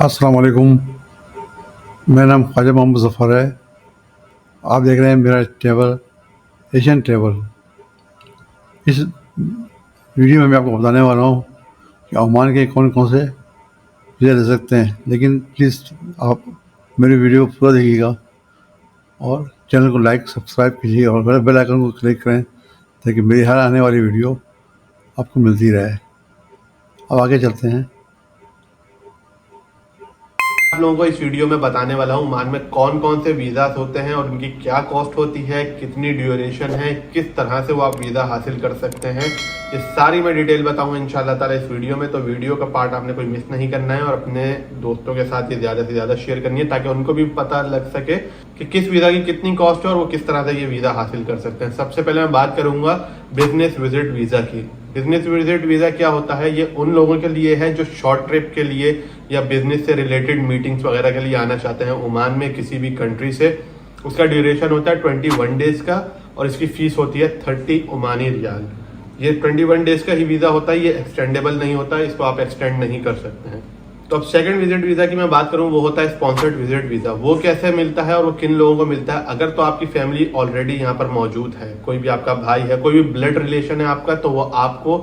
अस्सलाम वालेकुम। मेरा नाम ख्वाजा मोहम्मद ज़फ़र है। आप देख रहे हैं मेरा ट्रैवल एशियन ट्रैवल। इस वीडियो में मैं आपको बताने वाला हूँ कि ओमान के कौन कौन से वीज़ा ले सकते हैं। लेकिन प्लीज़ आप मेरे वीडियो को पूरा देखिएगा और चैनल को लाइक सब्सक्राइब कीजिए और बेल आइकन को क्लिक करें ताकि मेरी हर आने वाली वीडियो आपको मिलती रहे। अब आगे चलते हैं। आप लोगों को इस वीडियो में बताने वाला हूँ ओमान में कौन कौन से वीज़ास होते हैं और उनकी क्या कॉस्ट होती है, कितनी ड्यूरेशन है, किस तरह से वो आप वीज़ा हासिल कर सकते हैं। ये सारी मैं डिटेल बताऊंगा इंशाल्लाह ताला इस वीडियो में। तो वीडियो का पार्ट आपने कोई मिस नहीं करना है और अपने दोस्तों के साथ ये ज़्यादा से ज़्यादा शेयर करनी है ताकि उनको भी पता लग सके कि किस वीज़ा की कितनी कॉस्ट है और वो किस तरह से ये वीज़ा हासिल कर सकते हैं। सबसे पहले मैं बात करूंगा बिजनेस विजिट वीज़ा की। बिजनेस विजिट वीज़ा क्या होता है? ये उन लोगों के लिए है जो शॉर्ट ट्रिप के लिए या बिजनेस से रिलेटेड मीटिंग्स वगैरह के लिए आना चाहते हैं ओमान में किसी भी कंट्री से। उसका ड्यूरेशन होता है 21 डेज का और इसकी फीस होती है 30 ओमानी रियाल। ये 21 डेज का ही वीज़ा होता है, ये एक्सटेंडेबल नहीं होता है, इसको आप एक्सटेंड नहीं कर सकते हैं। तो अब सेकंड विजिट वीज़ा की मैं बात करूं, वो होता है स्पॉन्सर्ड विजिट वीज़ा। वो कैसे मिलता है और वो किन लोगों को मिलता है? अगर तो आपकी फैमिली ऑलरेडी यहाँ पर मौजूद है, कोई भी आपका भाई है, कोई भी ब्लड रिलेशन है आपका, तो वो आपको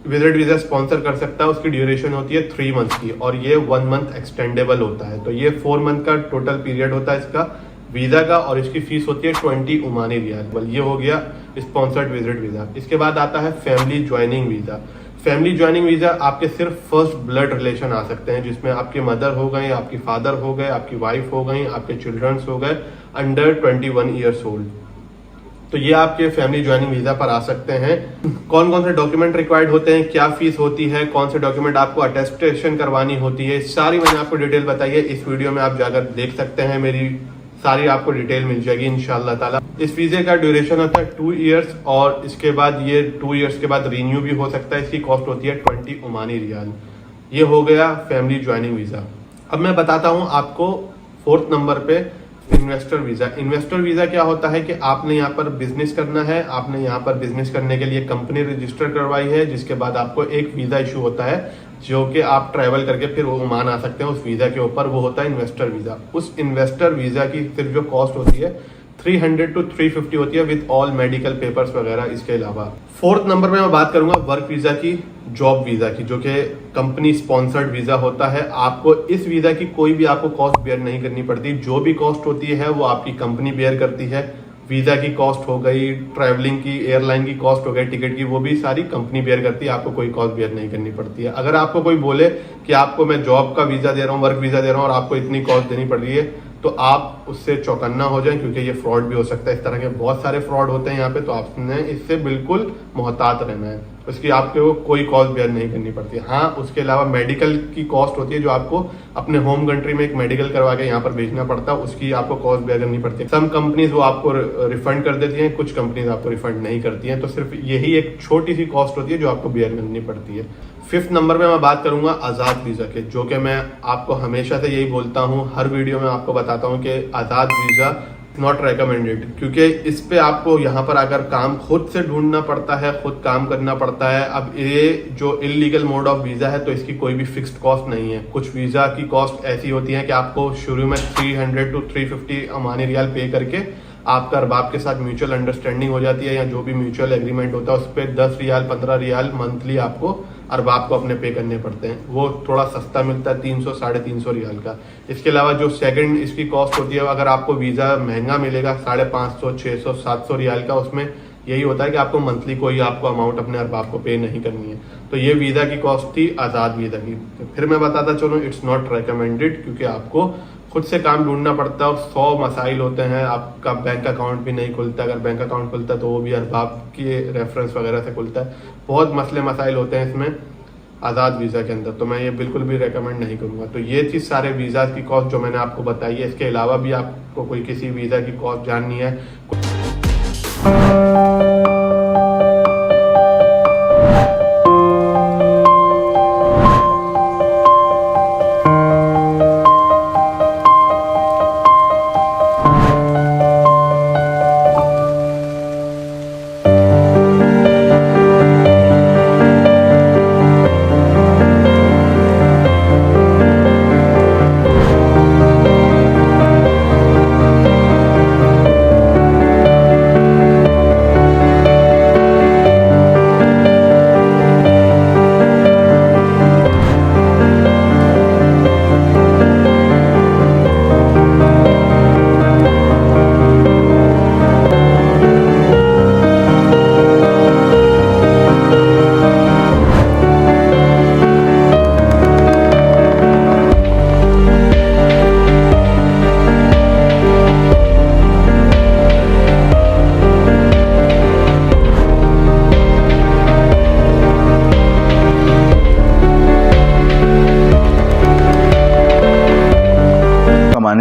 विजिट वीज़ा स्पॉन्सर कर सकता है। उसकी ड्यूरेशन होती है 3 मंथ की और ये 1 मंथ एक्सटेंडेबल होता है। तो ये 4 मंथ का टोटल पीरियड होता है इसका वीज़ा का और इसकी फीस होती है 20 ओमानी रियाल। ये हो गया स्पॉन्सर्ड विजिट वीज़ा। इसके बाद आता है family joining visa. Family joining visa आपके सिर्फ फर्स्ट ब्लड रिलेशन आ सकते हैं, जिसमें आपके मदर हो गए, आपकी फादर हो गए, आपकी वाइफ हो गई, आपके चिल्ड्रंस हो गए अंडर 21 ईयर्स ओल्ड। तो ये आपके फैमिली ज्वाइनिंग वीजा पर आ सकते हैं। कौन कौन से डॉक्यूमेंट रिक्वायर्ड होते हैं, क्या फीस होती है, कौन से डॉक्यूमेंट आपको अटेस्टेशन करवानी होती है, सारी मैंने आपको डिटेल बताई है। इस वीडियो में आप जाकर देख सकते हैं, मेरी सारी आपको डिटेल मिल जाएगी इंशाल्लाह ताला। इस वीजे का ड्यूरेशन होता है 2 इयर्स और इसके बाद ये 2 इयर्स के बाद रिन्यू भी हो सकता है। इसकी कॉस्ट होती है 20 ओमानी रियाल। ये हो गया फैमिली ज्वाइनिंग वीजा। अब मैं बताता हूँ आपको 4th नंबर पे इन्वेस्टर वीजा। इन्वेस्टर वीजा क्या होता है कि आपने यहाँ पर बिजनेस करना है, आपने यहाँ पर बिजनेस करने के लिए कंपनी रजिस्टर करवाई है, जिसके बाद आपको एक वीजा इशू होता है जो कि आप ट्रैवल करके फिर ओमान आ सकते हैं उस वीजा के ऊपर। वो होता है इन्वेस्टर वीजा। उस इन्वेस्टर वीजा की सिर्फ जो कॉस्ट होती है 300 to 350 होती है विद ऑल मेडिकल पेपर्स वगैरह। इसके अलावा 4th नंबर में मैं बात करूंगा वर्क वीजा की, जॉब वीजा की, जो कि कंपनी स्पॉन्सर्ड वीजा होता है। आपको इस वीजा की कोई भी आपको कॉस्ट बेयर नहीं करनी पड़ती। जो भी कॉस्ट होती है वो आपकी कंपनी बेयर करती है। वीजा की कॉस्ट हो गई, ट्रैवलिंग की, एयरलाइन की कॉस्ट हो गई, टिकट की, वो भी सारी कंपनी बेयर करती है। आपको कोई कॉस्ट बेयर नहीं करनी पड़ती है। अगर आपको कोई बोले कि आपको मैं जॉब का वीजा दे रहा हूँ, वर्क वीजा दे रहा हूँ और आपको इतनी कॉस्ट देनी पड़ रही है, तो आप उससे चौकन्ना हो जाएं, क्योंकि ये फ्रॉड भी हो सकता है। इस तरह के बहुत सारे फ्रॉड होते हैं यहाँ पे, तो आपने इससे बिल्कुल मोहतात रहना है। उसकी आपको कोई कॉस्ट बेयर नहीं करनी पड़ती। हाँ, उसके अलावा मेडिकल की कॉस्ट होती है, जो आपको अपने होम कंट्री में एक मेडिकल करवा के यहाँ पर भेजना पड़ता है, उसकी आपको कॉस्ट बेयर करनी पड़ती है। सम कंपनीज वो आपको रिफंड कर देती हैं, कुछ कंपनीज आपको रिफंड नहीं करती हैं। तो सिर्फ यही एक छोटी सी कॉस्ट होती है जो आपको बेयर करनी पड़ती है। 5th नंबर पे मैं बात करूंगा आज़ाद वीज़ा के, जो कि मैं आपको हमेशा से यही बोलता हूँ, हर वीडियो में आपको बताता हूँ कि आज़ाद वीज़ा नॉट रेकमेंडेड, क्योंकि इस पे आपको यहाँ पर आकर काम खुद से ढूंढना पड़ता है, खुद काम करना पड़ता है। अब ये जो इलीगल मोड ऑफ वीज़ा है तो इसकी कोई भी फिक्स्ड कॉस्ट नहीं है। कुछ वीज़ा की कॉस्ट ऐसी होती है कि आपको शुरू में 300 to 350 ओमानी रियाल पे करके आपका अरबाब के साथ म्यूचुअल अंडरस्टैंडिंग हो जाती है, या जो भी म्यूचुअल एग्रीमेंट होता है उस पर 10 रियाल 15 रियाल मंथली आपको अरबाब को अपने पे करने पड़ते हैं। वो थोड़ा सस्ता मिलता है, 300 350 रियाल का। इसके अलावा जो सेकंड इसकी कॉस्ट होती है, अगर आपको वीज़ा महंगा मिलेगा 550 600 700 रियाल का, उसमें यही होता है कि आपको मंथली कोई आपको अमाउंट अपने अरबाब को पे नहीं करनी है। तो ये वीज़ा की कॉस्ट थी आज़ाद वीज़ा की। तो फिर मैं बताता चलूँ, इट्स नॉट रिकमेंडेड, क्योंकि आपको खुद से काम ढूंढना पड़ता है और 100 मसाइल होते हैं। आपका बैंक अकाउंट भी नहीं खुलता, अगर बैंक अकाउंट खुलता है तो वो भी अरबाब के रेफरेंस वगैरह से खुलता है। बहुत मसले मसाइल होते हैं इसमें आज़ाद वीज़ा के अंदर, तो मैं ये बिल्कुल भी रेकमेंड नहीं करूँगा। तो ये चीज़ सारे वीज़ा की कॉस्ट जो मैंने आपको बताई है। इसके अलावा भी आपको कोई किसी वीज़ा की कॉस्ट जाननी है,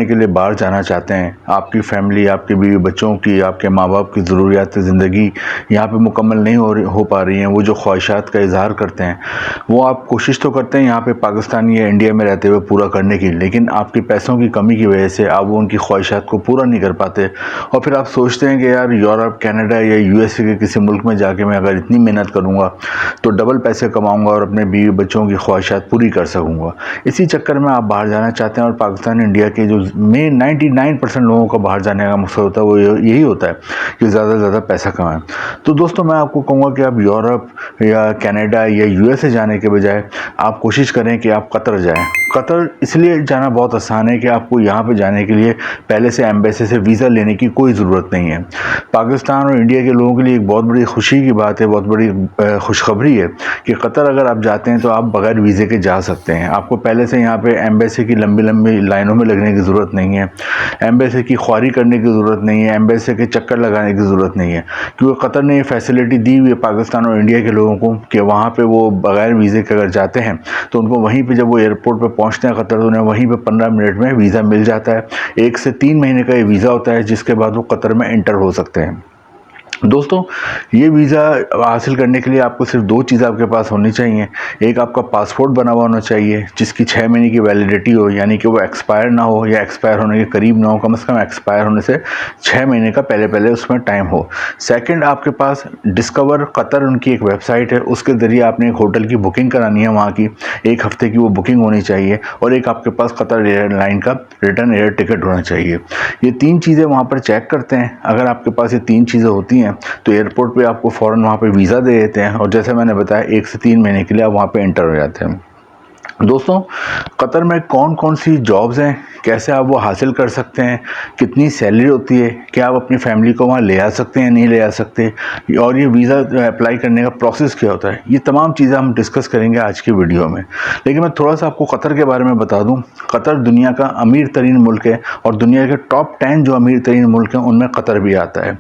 कमाने के लिए बाहर जाना चाहते हैं, आपकी फैमिली, आपके बीवी बच्चों की, आपके माँ बाप की ज़रूरियात ज़िंदगी यहाँ पे मुकम्मल नहीं हो पा रही हैं, वो जो ख्वाहिशात का इजहार करते हैं वो आप कोशिश तो करते हैं यहाँ पे पाकिस्तान या इंडिया में रहते हुए पूरा करने की, लेकिन आपके पैसों की कमी की वजह से आप वो उनकी ख्वाहिशात को पूरा नहीं कर पाते। और फिर आप सोचते हैं कि यार यूरोप, कनाडा या यूएसए के किसी मुल्क में जाके मैं अगर इतनी मेहनत करूँगा तो डबल पैसे कमाऊँगा और अपने बीवी बच्चों की ख्वाहिशात पूरी कर सकूँगा। इसी चक्कर में आप बाहर जाना चाहते हैं और पाकिस्तान इंडिया के जो मेन 99% लोगों का बाहर जाने का मकसद होता है वो यही होता है कि ज़्यादा से ज़्यादा पैसा कमाएं। तो दोस्तों मैं आपको कहूँगा कि आप यूरोप या कनाडा या यूएसए जाने के बजाय आप कोशिश करें कि आप कतर जाएं। कतर इसलिए जाना बहुत आसान है कि आपको यहाँ पे जाने के लिए पहले से एम्बेसी से वीज़ा लेने की कोई ज़रूरत नहीं है। पाकिस्तान और इंडिया के लोगों के लिए एक बहुत बड़ी खुशी की बात है, बहुत बड़ी खुशखबरी है कि कतर अगर आप जाते हैं तो आप बगैर वीज़े के जा सकते हैं। आपको पहले से यहाँ पे एम्बेसी की लंबी लंबी लाइनों में लगने की ज़रूरत नहीं है, एम्बेसी की ख्वारी करने की ज़रूरत नहीं है, एम्बेसी के चक्कर लगाने की ज़रूरत नहीं है, क्योंकि कतर ने ये फैसिलिटी दी हुई है पाकिस्तान और इंडिया के लोगों को कि वहाँ पे वो बगैर वीज़े के अगर जाते हैं तो उनको वहीं पे जब वो एयरपोर्ट पे पहुँचते हैं कतर, तो उन्हें वहीं पे 15 मिनट में वीज़ा मिल जाता है। 1 से 3 महीने का ये वीज़ा होता है जिसके बाद वो कतर में एंटर हो सकते हैं। दोस्तों ये वीज़ा हासिल करने के लिए आपको सिर्फ 2 चीज़ आपके पास होनी चाहिए। एक आपका पासपोर्ट बना हुआ होना चाहिए जिसकी 6 महीने की वैलिडिटी हो, यानी कि वो एक्सपायर ना हो या एक्सपायर होने के करीब ना हो, कम से कम एक्सपायर होने से 6 महीने का पहले उसमें टाइम हो। सेकंड, आपके पास डिस्कवर कतर उनकी एक वेबसाइट है, उसके ज़रिए आपने एक होटल की बुकिंग करानी है, वहाँ की 1 हफ़्ते की वो बुकिंग होनी चाहिए, और एक आपके पास कतर एयरलाइन का रिटर्न एयर टिकट होना चाहिए। ये 3 चीज़ें वहाँ पर चेक करते हैं। अगर आपके पास ये 3 चीज़ें होती हैं तो एयरपोर्ट पे आपको फ़ौरन वहाँ पे वीज़ा दे देते हैं, और जैसे मैंने बताया 1 से 3 महीने के लिए आप वहाँ पे एंटर हो जाते हैं। दोस्तों कतर में कौन कौन सी जॉब्स हैं, कैसे आप वो हासिल कर सकते हैं, कितनी सैलरी होती है, क्या आप अपनी फैमिली को वहाँ ले आ सकते हैं नहीं ले आ सकते, और ये वीज़ा अप्लाई करने का प्रोसेस क्या होता है, ये तमाम चीज़ें हम डिस्कस करेंगे आज की वीडियो में। लेकिन मैं थोड़ा सा आपको कतर के बारे में बता दूं। कतर दुनिया का अमीर तरीन मुल्क है और दुनिया के टॉप 10 जो अमीर तरीन मुल्क हैं उनमें कतर भी आता है।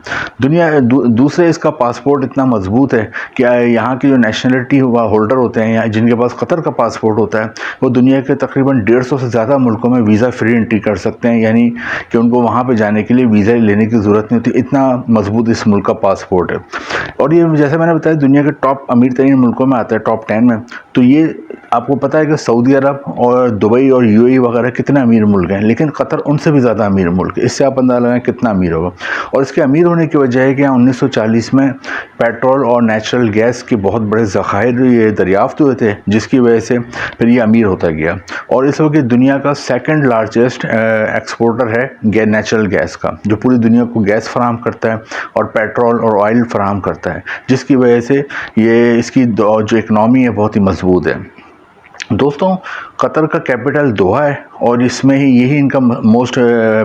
दूसरे इसका पासपोर्ट इतना मजबूत है कि यहाँ की जो नेशनलिटी होल्डर होते हैं या जिनके पास कतर का पासपोर्ट होता है वो दुनिया के तकरीबन 150 से ज़्यादा मुल्कों में वीज़ा फ्री एंट्री कर सकते हैं, यानी कि उनको वहाँ पे जाने के लिए वीज़ा लेने की ज़रूरत नहीं होती, इतना मजबूत इस मुल्क का पासपोर्ट है। और ये जैसे मैंने बताया दुनिया के टॉप अमीर तरीन मुल्कों में आता है, टॉप 10 में। तो ये आपको पता है कि सऊदी अरब और दुबई और यूएई वगैरह कितने अमीर मुल्क हैं, लेकिन कतर उनसे भी ज़्यादा अमीर मुल्क है। इससे आप अंदाज़ा लगाएं कितना अमीर होगा। और इसके अमीर होने की वजह है कि यहाँ 1940 में पेट्रोल और नेचुरल गैस के बहुत बड़े ज़खायर ये दरियाफ्त हुए थे, जिसकी वजह से फिर ये अमीर होता गया। और इस वक्त दुनिया का 2nd लार्जेस्ट एक्सपोर्टर है नेचुरल गैस का, जो पूरी दुनिया को गैस फराहम करता है और पेट्रोल और ऑयल फराहम करता है, जिसकी वजह से ये इसकी जो इकनॉमी है बहुत ही मजबूत है। दोस्तों कतर का कैपिटल दोहा है और इसमें ही यही इनका मोस्ट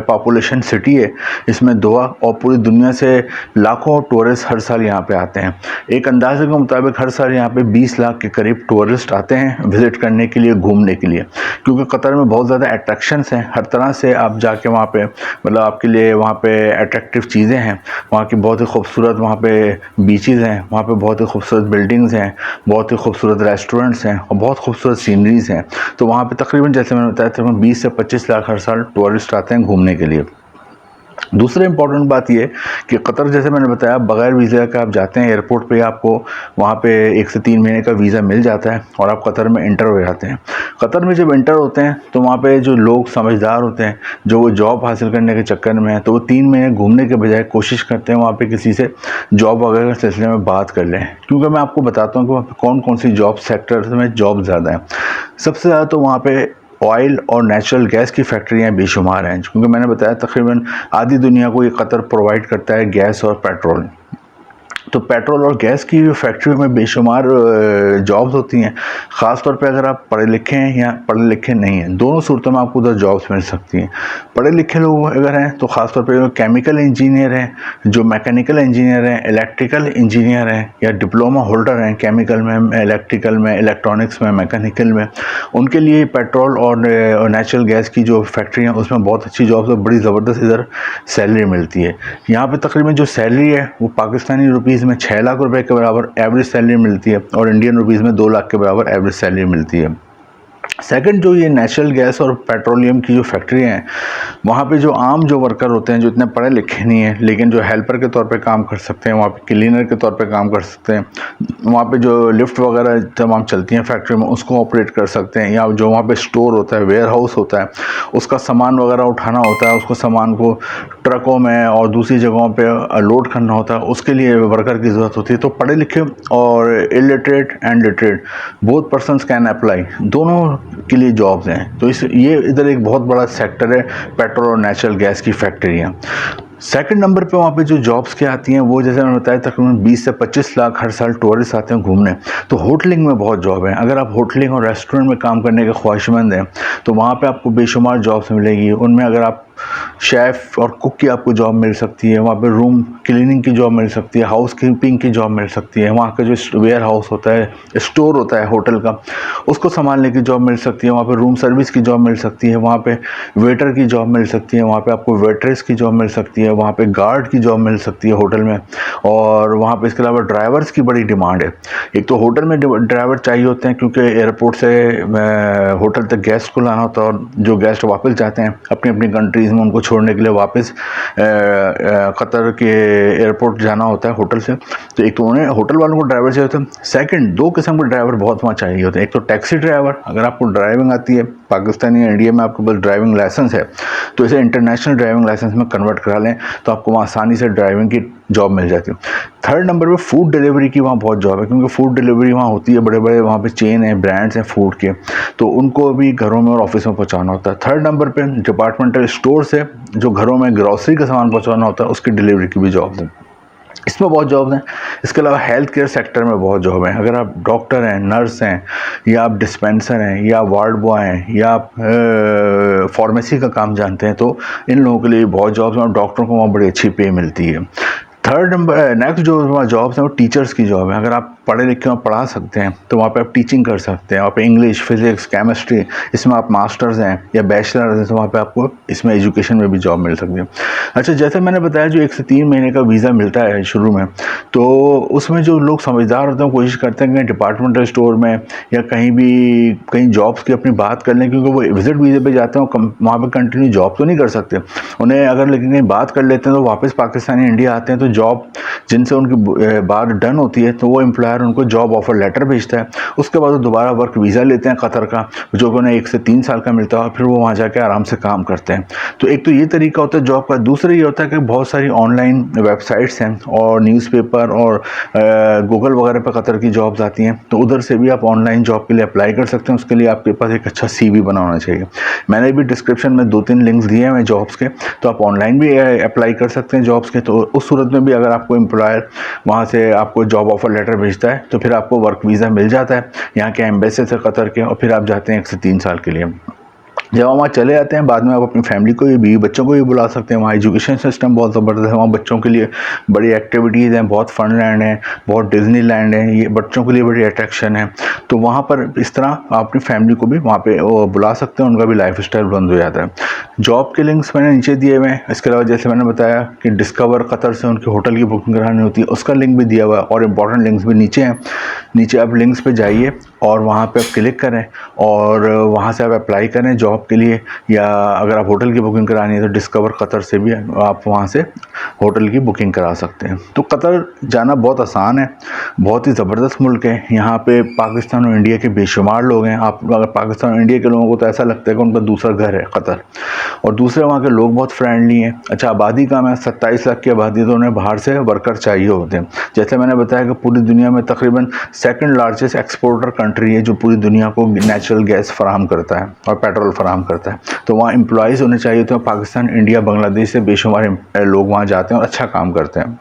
पॉपुलेशन सिटी है, इसमें दोहा, और पूरी दुनिया से लाखों टूरिस्ट हर साल यहाँ पे आते हैं। एक अंदाजे के मुताबिक हर साल यहाँ पे 20 लाख के करीब टूरिस्ट आते हैं विज़िट करने के लिए, घूमने के लिए, क्योंकि कतर में बहुत ज़्यादा अट्रैक्शंस हैं। हर तरह से आप जाके वहाँ पे मतलब आपके लिए वहाँ पे अट्रैक्टिव चीज़ें हैं, वहाँ की बहुत ही खूबसूरत वहाँ पे बीचेज़ हैं, वहाँ पे बहुत ही खूबसूरत बिल्डिंग्स हैं, बहुत ही खूबसूरत रेस्टोरेंट्स हैं और बहुत खूबसूरत सीनरीज़ हैं। तो वहाँ पे तकरीबन जैसे मैंने बताया तकरीबन 20 से 25 लाख हर साल टूरिस्ट आते हैं घूमने के लिए। दूसरी इंपॉर्टेंट बात यह कि कतर जैसे मैंने बताया बगैर वीज़ा का आप जाते हैं एयरपोर्ट पे, आपको वहाँ पे 1 से 3 महीने का वीज़ा मिल जाता है और आप कतर में एंटर हो जाते हैं। कतर में जब एंटर होते हैं तो वहाँ पे जो लोग समझदार होते हैं, जो वो जॉब हासिल करने के चक्कर में है, तो वो 3 महीने घूमने के बजाय कोशिश करते हैं वहाँ पर किसी से जॉब वगैरह के सिलसिले में बात कर लें, क्योंकि मैं आपको बताता हूँ कि वहाँ पर कौन कौन सी जॉब सेक्टर्स में जॉब ज़्यादा है। सबसे ज़्यादा तो वहाँ पे ऑयल और नेचुरल गैस की फैक्ट्रियाँ बेशुमार हैं, क्योंकि मैंने बताया तकरीबन आधी दुनिया को ये कतर प्रोवाइड करता है गैस और पेट्रोल। तो पेट्रोल और गैस की फैक्ट्रियों में बेशुमार जॉब्स होती हैं। ख़ास तौर पे अगर आप पढ़े लिखे हैं या पढ़े लिखे नहीं हैं, दोनों सूरतों में आपको उधर जॉब्स मिल सकती हैं। पढ़े लिखे लोग अगर हैं तो ख़ास तौर पे जो केमिकल इंजीनियर हैं, जो मैकेनिकल इंजीनियर हैं, इलेक्ट्रिकल इंजीनियर हैं या डिप्लोमा होल्डर हैं केमिकल में, इलेक्ट्रिकल में, इलेक्ट्रॉनिक्स में, मैकेनिकल में, उनके लिए पेट्रोल और नेचुरल गैस की जो फैक्ट्री हैं उसमें बहुत अच्छी जॉब्स और बड़ी ज़बरदस्त इधर सैलरी मिलती है। यहाँ पर तकरीबन जो सैलरी है वो पाकिस्तानी रुपीज़ में 6 लाख रुपए के बराबर एवरेज सैलरी मिलती है और इंडियन रुपीज़ में 2 लाख के बराबर एवरेज सैलरी मिलती है। सेकंड, जो ये नेचुरल गैस और पेट्रोलियम की जो फैक्ट्री हैं वहाँ पे जो आम जो वर्कर होते हैं, जो इतने पढ़े लिखे नहीं हैं लेकिन जो हेल्पर के तौर पे काम कर सकते हैं, वहाँ पे क्लीनर के तौर पे काम कर सकते हैं, वहाँ पे जो लिफ्ट वगैरह तमाम चलती हैं फैक्ट्री में उसको ऑपरेट कर सकते हैं, या जो वहाँ पे स्टोर होता है, वेयर हाउस होता है, उसका सामान वगैरह उठाना होता है, उसको सामान को ट्रकों में और दूसरी जगहों पे लोड करना होता है, उसके लिए वर्कर की ज़रूरत होती है। तो पढ़े लिखे और illiterate and literate both persons can apply, दोनों के लिए जॉब्स हैं। तो ये इधर एक बहुत बड़ा सेक्टर है पेट्रोल और नेचुरल गैस की फैक्ट्रियाँ। सेकंड नंबर पे वहाँ पे जो जॉब्स क्या आती हैं वो जैसे मैंने बताया तकरीबन 20 से 25 लाख हर साल टूरिस्ट आते हैं घूमने। तो होटलिंग में बहुत जॉब है। अगर आप होटलिंग और रेस्टोरेंट में काम करने के ख्वाहिशमंद हैं तो वहाँ पे आपको बेशुमार जॉब्स मिलेगी। उनमें अगर आप शेफ़ और कुक की आपको जॉब मिल सकती है, वहाँ पे रूम क्लीनिंग की जॉब मिल सकती है, हाउस कीपिंग की जॉब मिल सकती है, वहाँ का जो वेयर हाउस होता है, स्टोर होता है होटल का, उसको संभालने की जॉब मिल सकती है, वहाँ पे रूम सर्विस की जॉब मिल सकती है, वहाँ पे वेटर की जॉब मिल सकती है, वहाँ पे आपको वेट्रेस की जॉब मिल सकती है, वहाँ पे गार्ड की जॉब मिल सकती है होटल में। और वहाँ पे इसके अलावा ड्राइवर्स की बड़ी डिमांड है। एक तो होटल में ड्राइवर चाहिए होते हैं क्योंकि एयरपोर्ट से होटल तक गेस्ट को लाना होता है, और जो गेस्ट वापस जाते हैं अपनी अपनी कंट्रीज़ में उनको छोड़ने के लिए वापस कतर के एयरपोर्ट जाना होता है होटल से। तो एक तो उन्हें होटल वालों को ड्राइवर चाहिए होते हैं। सेकंड, दो किस्म के ड्राइवर बहुत वहाँ चाहिए होते हैं। एक तो टैक्सी ड्राइवर, अगर आपको ड्राइविंग आती है, पाकिस्तान या इंडिया में आपके पास ड्राइविंग लाइसेंस है तो इसे इंटरनेशनल ड्राइविंग लाइसेंस में कन्वर्ट करा लें तो आपको वहाँ आसानी से ड्राइविंग की जॉब मिल जाती है। थर्ड नंबर पे फूड डिलीवरी की वहाँ बहुत जॉब है, क्योंकि फूड डिलीवरी वहाँ होती है, बड़े बड़े वहाँ पे चेन है, ब्रांड्स हैं फूड के, तो उनको भी घरों में और ऑफिस में पहुँचाना होता है। थर्ड नंबर पे डिपार्टमेंटल स्टोर से जो घरों में ग्रॉसरी का सामान पहुँचाना होता है उसकी डिलीवरी की भी जॉब है। इसमें बहुत जॉब्स हैं। इसके अलावा हेल्थ केयर सेक्टर में बहुत जॉब हैं। अगर आप डॉक्टर हैं, नर्स हैं, या आप डिस्पेंसर हैं, या वार्ड बॉय हैं, या आप फार्मेसी का काम जानते हैं तो इन लोगों के लिए बहुत जॉब्स हैं और डॉक्टरों को वहाँ बड़ी अच्छी पे मिलती है। थर्ड नंबर नेक्स्ट जो वहाँ जॉब्स हैं वो टीचर्स की जॉब है। अगर आप पढ़े लिखे और पढ़ा सकते हैं तो वहाँ पे आप टीचिंग कर सकते हैं। वहाँ पे इंग्लिश, फिजिक्स, केमिस्ट्री, इसमें आप मास्टर्स हैं या बैचलर्स हैं तो वहाँ पे आपको इसमें एजुकेशन में भी जॉब मिल सकती है। अच्छा, जैसे मैंने बताया जो 1 से 3 महीने का वीज़ा मिलता है शुरू में, तो उसमें जो लोग समझदार होते हैं कोशिश करते हैं कि डिपार्टमेंटल स्टोर में या कहीं भी कहीं जॉब्स की अपनी बात कर लें, क्योंकि वो विजिट वीज़े पे जाते हैं, वहाँ पर कंटिन्यू जॉब तो नहीं कर सकते। उन्हें अगर लेकिन कहीं बात कर लेते हैं तो वापस पाकिस्तान या इंडिया आते हैं तो जॉब जिनसे उनकी बात डन होती है तो वो एम्प्लॉयर उनको जॉब ऑफर लेटर भेजता है। उसके बाद वो दोबारा वर्क वीज़ा लेते हैं कतर का, जो उन्हें 1 से 3 साल का मिलता है, और फिर वो वहाँ जाके आराम से काम करते हैं। तो एक तो ये तरीका होता है जॉब का। दूसरा ये होता है कि बहुत सारी ऑनलाइन वेबसाइट्स हैं और न्यूज़पेपर और गूगल वगैरह पर कतर की जॉब्स आती हैं, तो उधर से भी आप ऑनलाइन जॉब के लिए अप्लाई कर सकते हैं। उसके लिए आपके पास एक अच्छा CV बना होना चाहिए। मैंने भी डिस्क्रिप्शन में 2-3 लिंक्स दिए हैं जॉब्स के, तो आप ऑनलाइन भी अप्लाई कर सकते हैं जॉब्स के। तो उस सूरत में भी अगर आपको एम्प्लॉयर वहाँ से आपको जॉब ऑफर लेटर भेजता है तो फिर आपको वर्क वीज़ा मिल जाता है यहाँ के एम्बेसी से कतर के, और फिर आप जाते हैं 1 से 3 साल के लिए। जब हम वहाँ चले जाते हैं बाद में आप अपनी फैमिली को भी, बीवी बच्चों को भी बुला सकते हैं। वहाँ एजुकेशन सिस्टम बहुत ज़बरदस्त है। वहाँ बच्चों के लिए बड़ी एक्टिविटीज़ हैं, बहुत फन लैंड है, बहुत डिज्नी लैंड है, ये बच्चों के लिए बड़ी अट्रैक्शन है। तो वहाँ पर इस तरह आप अपनी फैमिली को भी वहाँ पे बुला सकते हैं, उनका भी लाइफ स्टाइल बंद हो जाता है। जॉब के लिंक्स मैंने नीचे दिए हुए हैं। इसके अलावा जैसे मैंने बताया कि डिस्कवर कतर से उनके होटल की बुकिंग करानी होती है, उसका लिंक भी दिया हुआ है, और इम्पॉर्टेंट लिंक्स भी नीचे हैं। नीचे आप लिंक्स पे जाइए और वहाँ पे आप क्लिक करें और वहाँ से आप अप्लाई करें जॉब के लिए, या अगर आप होटल की बुकिंग करानी है तो डिस्कवर कतर से भी आप वहाँ से होटल की बुकिंग करा सकते हैं। तो कतर जाना बहुत आसान है, बहुत ही ज़बरदस्त मुल्क है। यहाँ पे पाकिस्तान और इंडिया के बेशुमार लोग हैं। आप अगर पाकिस्तान और इंडिया के लोगों को तो ऐसा लगता है कि उनका दूसरा घर है कतर, और दूसरे वहाँ के लोग बहुत फ्रेंडली हैं। अच्छा, आबादी कम है, 27 लाख की आबादी, तो उन्हें बाहर से वर्कर चाहिए होते हैं। जैसे मैंने बताया कि पूरी दुनिया में तकरीबन सेकंड लार्जेस्ट एक्सपोर्टर कंट्री है जो पूरी दुनिया को नेचुरल गैस फराहम करता है और पेट्रोल फराहम करता है। तो वहाँ एम्प्लॉयज़ होने चाहिए होते हैं। पाकिस्तान, इंडिया, बांग्लादेश से बेशुमार लोग वहाँ जाते हैं और अच्छा काम करते हैं।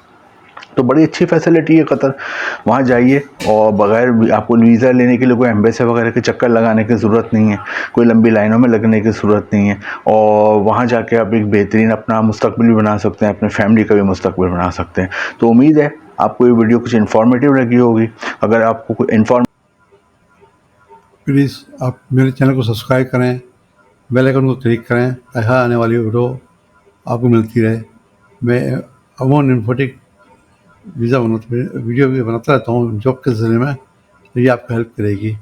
तो बड़ी अच्छी फैसिलिटी है कतर। वहाँ जाइए और बगैर आपको वीज़ा लेने के लिए कोई एम्बेसी वगैरह के चक्कर लगाने की ज़रूरत नहीं है, कोई लंबी लाइनों में लगने की ज़रूरत नहीं है, और वहाँ जाके आप एक बेहतरीन अपना मुस्तकबिल भी बना सकते हैं, अपने फैमिली का भी मुस्तकबिल बना सकते हैं। तो उम्मीद है आपको ये वीडियो कुछ इन्फॉर्मेटिव लगी होगी। अगर आपको कोई प्लीज़ आप मेरे चैनल को सब्सक्राइब करें, बेल आइकन को क्लिक करें ताकि आने वाली वीडियो आपको मिलती रहे। मैं अमूमन इन्फोटिक वीज़ा वीडियो भी बनाता रहता हूँ जॉब के सिलसिले में, तो ये आपको हेल्प करेगी।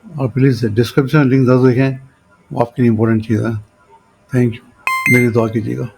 और प्लीज़ डिस्क्रिप्शन लिंक ज़रूर देखें, वो आपके लिए इम्पोर्टेंट चीज़ है। थैंक यू, मेरी दुआ कीजिएगा।